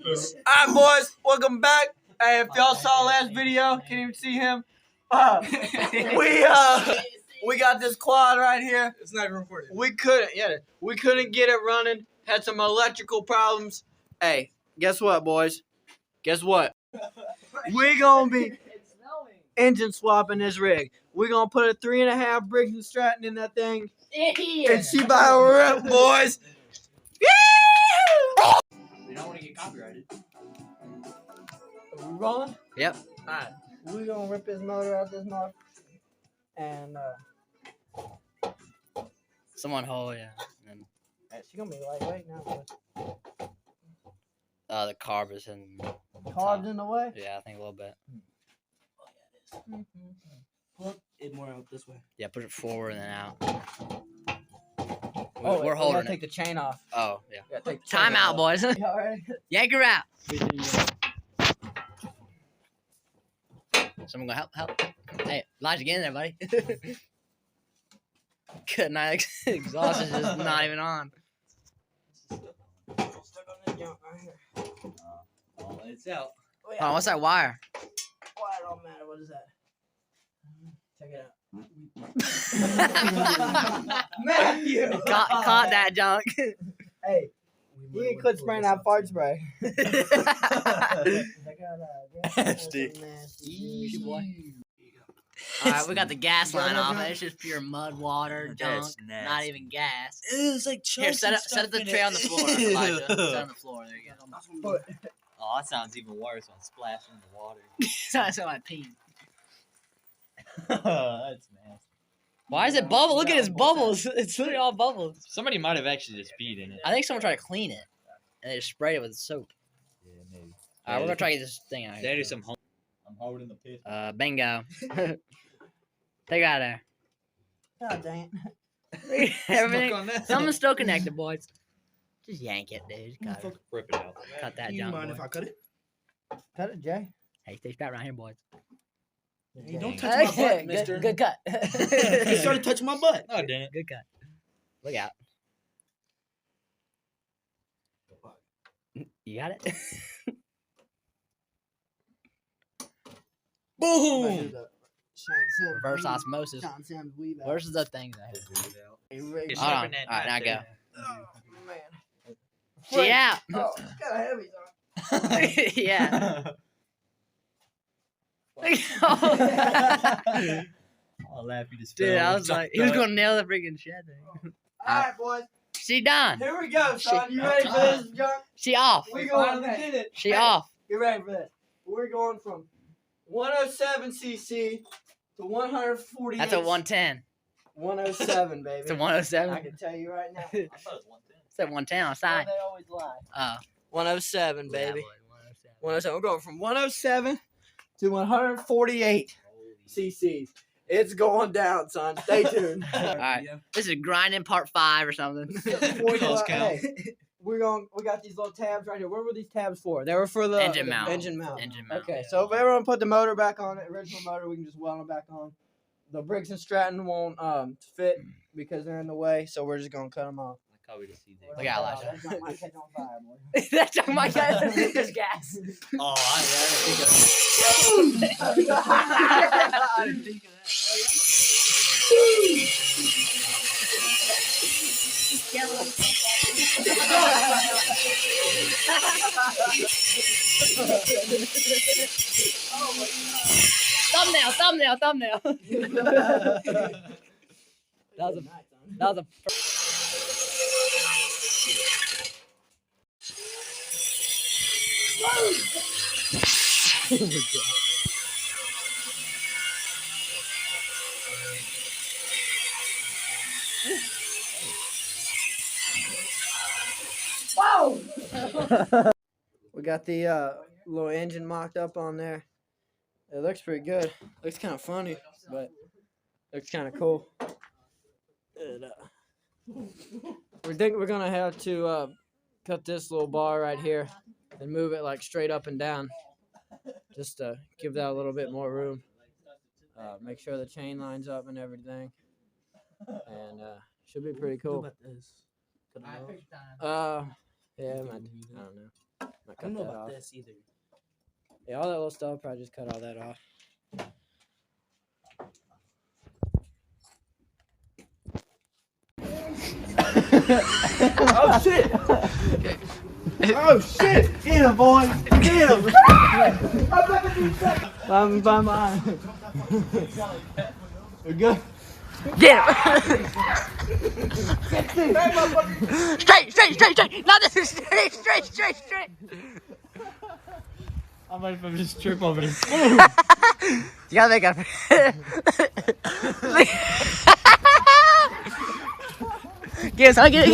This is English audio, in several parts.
Alright, boys, welcome back. Hey, if y'all saw last video, can't even see him. We got this quad right here. It's not even recorded. We couldn't get it running. Had some electrical problems. Hey, guess what, boys? Guess what? We gonna be engine swapping this rig. We gonna put a 3.5 Briggs and Stratton in that thing, and she by her up, boys. You don't want to get copyrighted. Are we rolling? Yep. Alright, we gonna rip his motor out this mug, and Someone hold, yeah. And she gonna be lightweight now. the carb is in. Carbs in the way. Yeah, I think a little bit. Oh yeah, it is. Flip it more out this way. Yeah, push it forward and then out. Oh, We're holding it. Take the chain off. Oh, yeah. Take the Time out, boys. Y'all ready? Yank her out. Someone gonna help. Hey, Elijah, get in there, buddy. Good night. Exhaust is just not even on. Stuck on this junk right here. Oh, it's out. Oh, Hold on, what's that wire? Why it don't matter. What is that? Check it out. Matthew! Caught that junk. Hey, you ain't quit spraying that fart spray. Nasty. Alright, we got the gas line off. It's just pure mud, water, junk, not even gas. It's like Here, set up the tray on the floor, Elijah. Set it on the floor. There you go. Oh, that sounds even worse when splashing in the water. That's how I pee. That's nasty. Why is it bubble? Look at his bubbles. It's literally all bubbles. Somebody might have actually just peed in it. I think someone tried to clean it, and they just sprayed it with soap. Yeah, maybe. Alright, we're gonna try to get this thing out There here. is some. I'm holding the piss. Bingo. Take out there. God dang Everything. Something's still connected, boys. Just yank it, dude. Cut it. Rip it out. Cut that Do you junk, mind boy. if I cut it? Cut it, Jay. Hey, stay straight right here, boys. Hey, don't Dang. touch my butt, mister. Good cut. He started touching my butt. Oh, damn. Good cut. Look out. You got it? Boom! Reverse osmosis. Versus the things I hate. Hold on. Alright, now go. Oh, man. She out. Oh, it's kind of heavy, son. Yeah. I'll laugh you just Dude, I was like, he was gonna nail the freaking shed thing. Alright, boys. She done. Here we go, son. You ready for this, junk? She off. We going. We did it. She off. Get ready for this. We're going from 107 cc to 148. That's a 110. 107, baby. It's a 107. I can tell you right now. I thought it was 110. It's a 110 on side. They always lie. Oh. 107, Yeah, baby. boy, 107. 107. We're going from 107 to 148 cc's. It's going down, son. Stay tuned. Alright. This is grinding part 5 or something. Hey, we got these little tabs right here. What were these tabs for? They were for the Engine mount. Engine mount. Engine mount. Okay, so if everyone put the motor back on it, original motor, we can just weld them back on. The Briggs and Stratton won't fit because they're in the way, so we're just gonna cut them off. I covered the seat there. Look out, Elijah. That junk might catch on fire, boy. That's oh my god, there's gas. Oh, I didn't think of that. Thumbnail. That was a Whoa! We got the little engine mocked up on there. It looks pretty good. Looks kind of funny, but looks kind of cool. We think we're gonna have to cut this little bar right here and move it like straight up and down, just to give that a little bit more room. Make sure the chain lines up and everything, and should be pretty cool. What about this? Yeah, I don't know. I don't know about this either. Yeah, all that little stuff, probably just cut all that off. Oh shit! Oh shit! Get him, boy! Get him! Bye. We're good. Get him! Straight! Not this is straight! I'm ready for him to just trip over this. You gotta make up. Get him, son, get him.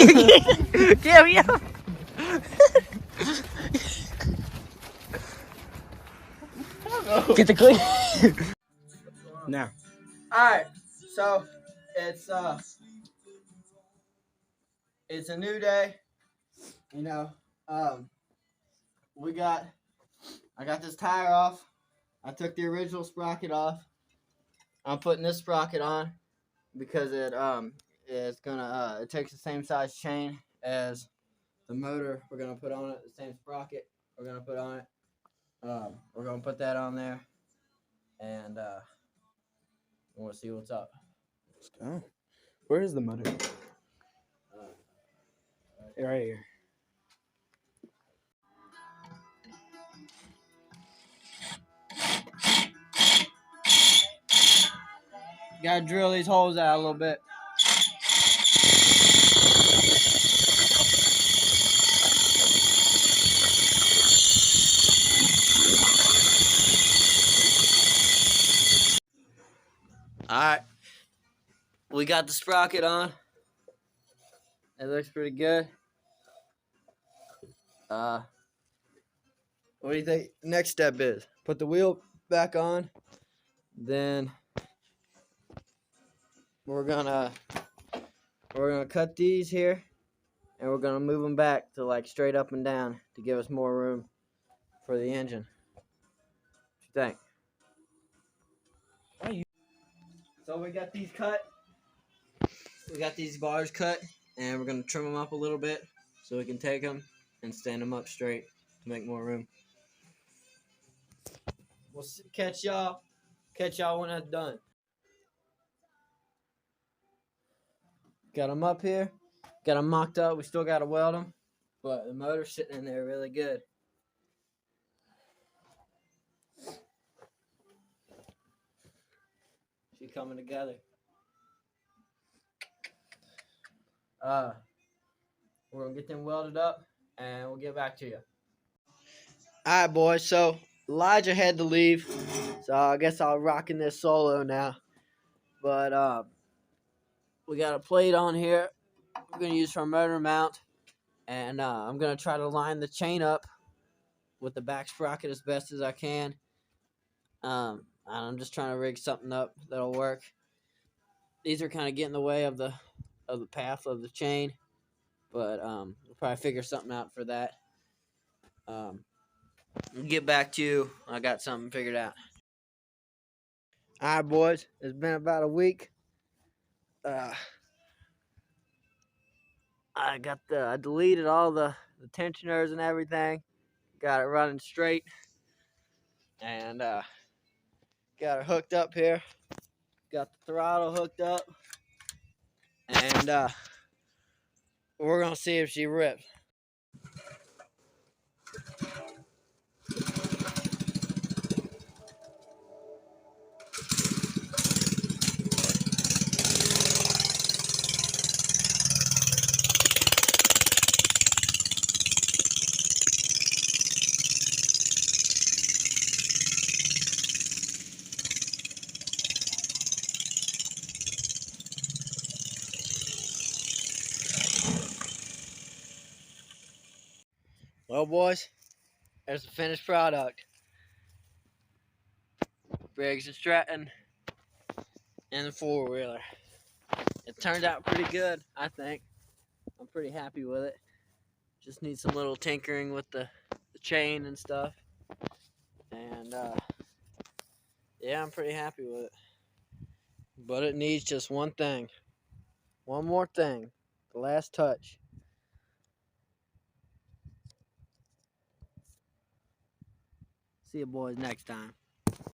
Get the clip. Now. Alright, so it's a new day. You know, I got this tire off. I took the original sprocket off. I'm putting this sprocket on because it takes the same size chain as the motor we're gonna put on it, the same sprocket we're gonna put on it. We're gonna put that on there, and we'll see what's up. Let's go. Where is the motor? Right here. Gotta drill these holes out a little bit. Alright, we got the sprocket on. It looks pretty good. What do you think next step is? Put the wheel back on, then we're gonna cut these here, and we're gonna move them back to like straight up and down to give us more room for the engine. What you think? So we got these cut. We got these bars cut, and we're gonna trim them up a little bit so we can take them and stand them up straight to make more room. We'll catch y'all when that's done. Got them up here. Got them mocked up. We still got to weld them, but the motor's sitting in there really good. She's coming together. We're going to get them welded up, and we'll get back to you. All right, boys. So Elijah had to leave, so I guess I'll rock in this solo now. But we got a plate on here we're going to use for a motor mount, and I'm going to try to line the chain up with the back sprocket as best as I can. I'm just trying to rig something up that'll work. These are kind of getting in the way of the path of the chain, but we'll probably figure something out for that. I'll get back to you. I got something figured out. All right, boys. It's been about a week. I deleted all the tensioners and everything. Got it running straight, and got it hooked up here. Got the throttle hooked up, and we're gonna see if she rips. Well, boys, there's the finished product. Briggs and Stratton and the four-wheeler. It turned out pretty good, I think. I'm pretty happy with it. Just need some little tinkering with the chain and stuff. And yeah, I'm pretty happy with it. But it needs just one thing. One more thing. The last touch. See you boys next time.